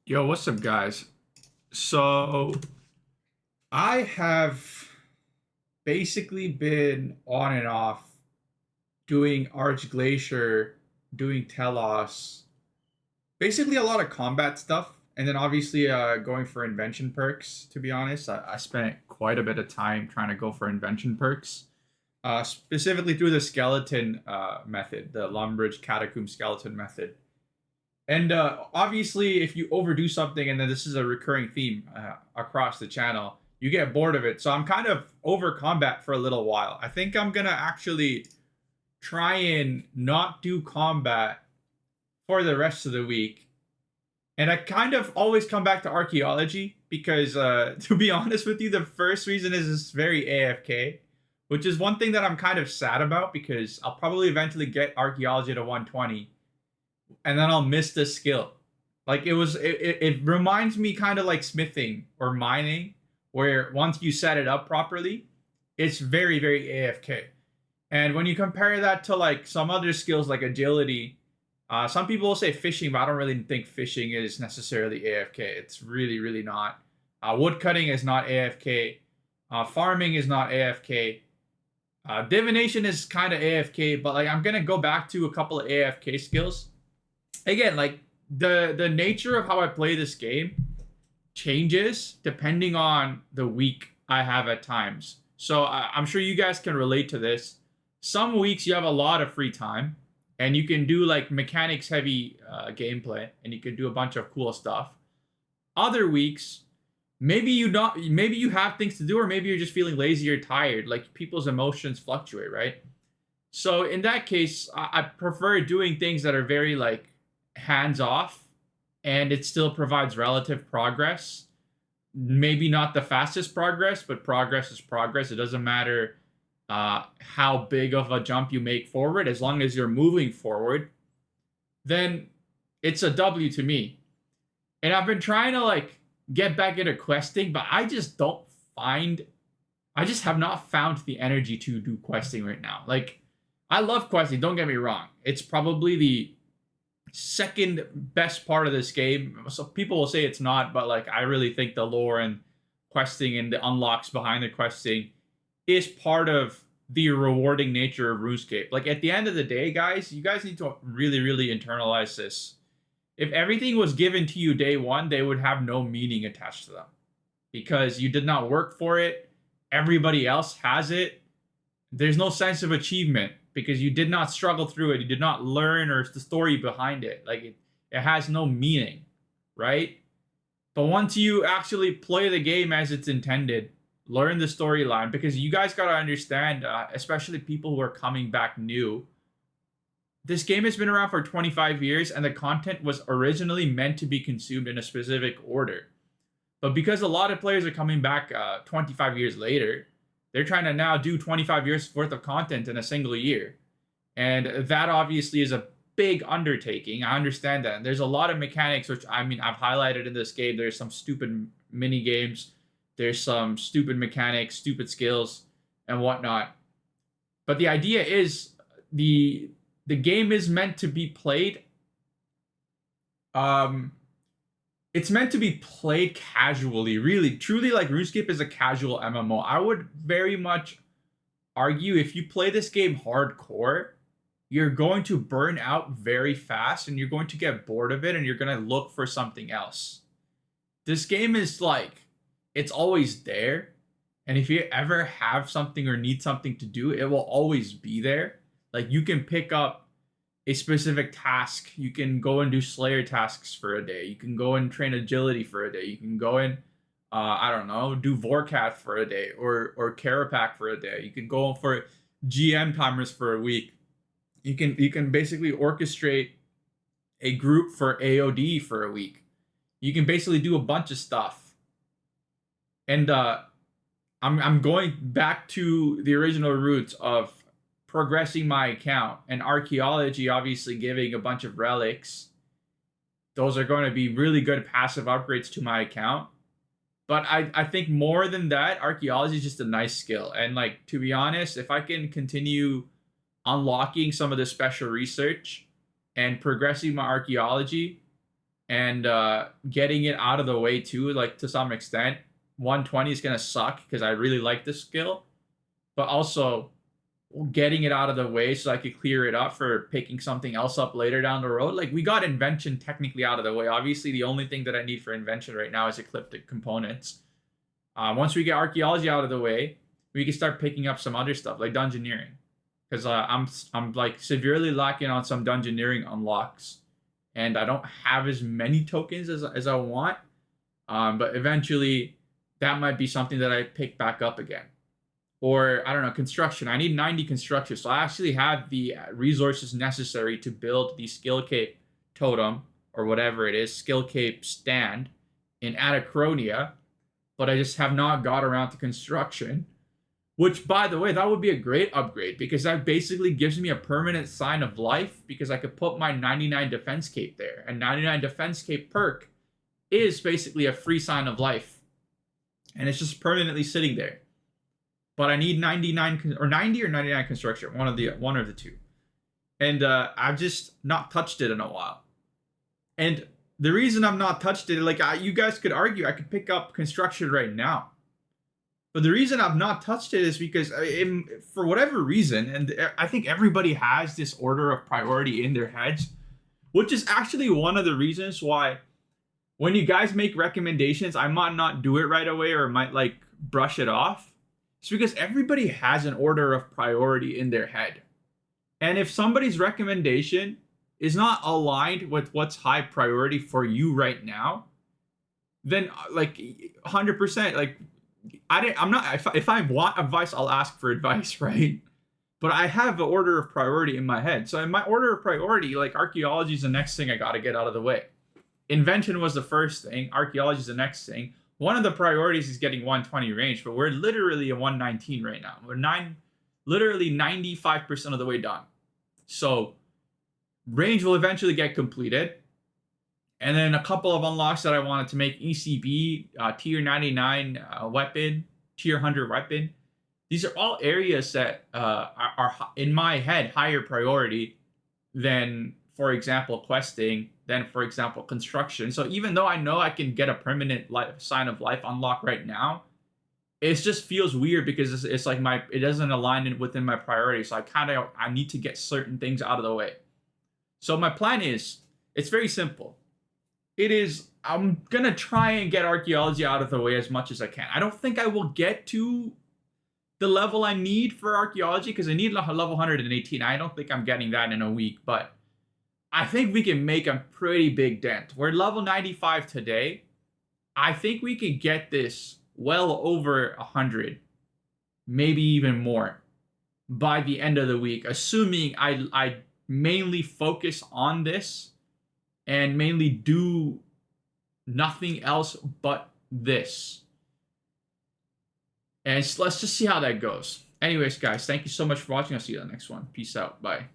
Yo, what's up, guys? So, I have basically been on and off doing Arch Glacier, doing Telos, basically a lot of combat stuff, and then obviously going for invention perks. To be honest, I spent quite a bit of time trying to go for invention perks, specifically through the skeleton method, the Lumbridge Catacomb skeleton method. And obviously, if you overdo something, and then this is a recurring theme across the channel, you get bored of it. So I'm kind of over combat for a little while. I think I'm gonna actually try and not do combat for the rest of the week. And I kind of always come back to archaeology because, to be honest with you, the first reason is it's very AFK, which is one thing that I'm kind of sad about because I'll probably eventually get archaeology to 120 and then I'll miss the skill. Like it reminds me kind of like smithing or mining, where once you set it up properly, it's very AFK. And when you compare that to like some other skills like agility, some people will say fishing, but I don't really think fishing is necessarily AFK. It's really not. Wood cutting is not AFK. Farming is not AFK. Divination is kind of AFK, but like I'm gonna go back to a couple of AFK skills again. Like the nature of how I play this game changes depending on the week I have at times. So I'm sure you guys can relate to this. Some weeks you have a lot of free time and you can do like mechanics heavy gameplay and you can do a bunch of cool stuff. Other weeks, maybe you have things to do, or maybe you're just feeling lazy or tired. Like people's emotions fluctuate, right? So in that case, I prefer doing things that are very like hands off and it still provides relative progress. Maybe not the fastest progress, but progress is progress. It doesn't matter how big of a jump you make forward, as long as you're moving forward, then it's a W to me. And I've been trying to like get back into questing, but I just have not found the energy to do questing right now. Like, I love questing, don't get me wrong. It's probably the second best part of this game. So people will say it's not, but like I really think the lore and questing and the unlocks behind the questing is part of the rewarding nature of RuneScape. Like at the end of the day, guys, you guys need to really internalize this. If everything was given to you day one, they would have no meaning attached to them because you did not work for it. Everybody else has it. There's no sense of achievement because you did not struggle through it. You did not learn or the story behind it. Like it has no meaning, right? But once you actually play the game as it's intended, learn the storyline, because you guys got to understand, especially people who are coming back new, this game has been around for 25 years and the content was originally meant to be consumed in a specific order. But because a lot of players are coming back 25 years later, they're trying to now do 25 years worth of content in a single year. And that obviously is a big undertaking. I understand that. And there's a lot of mechanics, which I mean, I've highlighted in this game. There's some stupid mini games. There's some stupid mechanics, stupid skills, and whatnot. But the idea is the game is meant to be played. It's meant to be played casually, really, truly. Like RuneScape is a casual MMO. I would very much argue if you play this game hardcore, you're going to burn out very fast and you're going to get bored of it and you're going to look for something else. This game is like, it's always there. And if you ever have something or need something to do, it will always be there. Like you can pick up a specific task. You can go and do Slayer tasks for a day. You can go and train agility for a day. You can go and I don't know, do Vorkath for a day or Carapac for a day. You can go for GM timers for a week. You can basically orchestrate a group for AOD for a week. You can basically do a bunch of stuff. And I'm going back to the original roots of progressing my account, and archaeology obviously giving a bunch of relics. Those are going to be really good passive upgrades to my account. But I think more than that, archaeology is just a nice skill. And like, to be honest, if I can continue unlocking some of the special research and progressing my archaeology, and getting it out of the way too, like to some extent. 120 is gonna suck because I really like this skill, but also getting it out of the way so I could clear it up for picking something else up later down the road. Like we got invention technically out of the way. Obviously, the only thing that I need for invention right now is ecliptic components. Once we get archaeology out of the way, we can start picking up some other stuff like dungeoneering, because I'm like severely lacking on some dungeoneering unlocks, and I don't have as many tokens as I want. But eventually, that might be something that I pick back up again. Or I don't know, construction. I need 90 construction, so I actually have the resources necessary to build the skill cape totem or whatever it is, skill cape stand in Atacronia, but I just have not got around to construction. Which, by the way, that would be a great upgrade because that basically gives me a permanent sign of life because I could put my 99 defense cape there. And 99 defense cape perk is basically a free sign of life. And it's just permanently sitting there. But I need 99 or 90 or 99 construction, one of the two. And I've just not touched it in a while. And the reason I've not touched it, like you guys could argue, I could pick up construction right now. But the reason I've not touched it is because for whatever reason, and I think everybody has this order of priority in their heads, which is actually one of the reasons why when you guys make recommendations, I might not do it right away or might like brush it off. It's because everybody has an order of priority in their head. And if somebody's recommendation is not aligned with what's high priority for you right now, then like 100%, like I'm not, if I want advice, I'll ask for advice, right? But I have an order of priority in my head. So in my order of priority, like archaeology is the next thing I got to get out of the way. Invention was the first thing. Archaeology is the next thing. One of the priorities is getting 120 range, but we're literally at 119 right now. We're literally 95% of the way done. So range will eventually get completed. And then a couple of unlocks that I wanted to make: ECB, tier 99 weapon, tier 100 weapon. These are all areas that are in my head higher priority than, for example, questing, than, for example, construction. So even though I know I can get a permanent sign of life unlock right now, it just feels weird because it's like it doesn't align within my priority. So I need to get certain things out of the way. So my plan is, it's very simple. I'm gonna try and get archaeology out of the way as much as I can. I don't think I will get to the level I need for archaeology because I need level 118. I don't think I'm getting that in a week, but I think we can make a pretty big dent. We're level 95 today. I think we can get this well over 100, maybe even more by the end of the week, assuming I mainly focus on this and mainly do nothing else but this. And let's just see how that goes. Anyways, guys, thank you so much for watching. I'll see you in the next one. Peace out. Bye.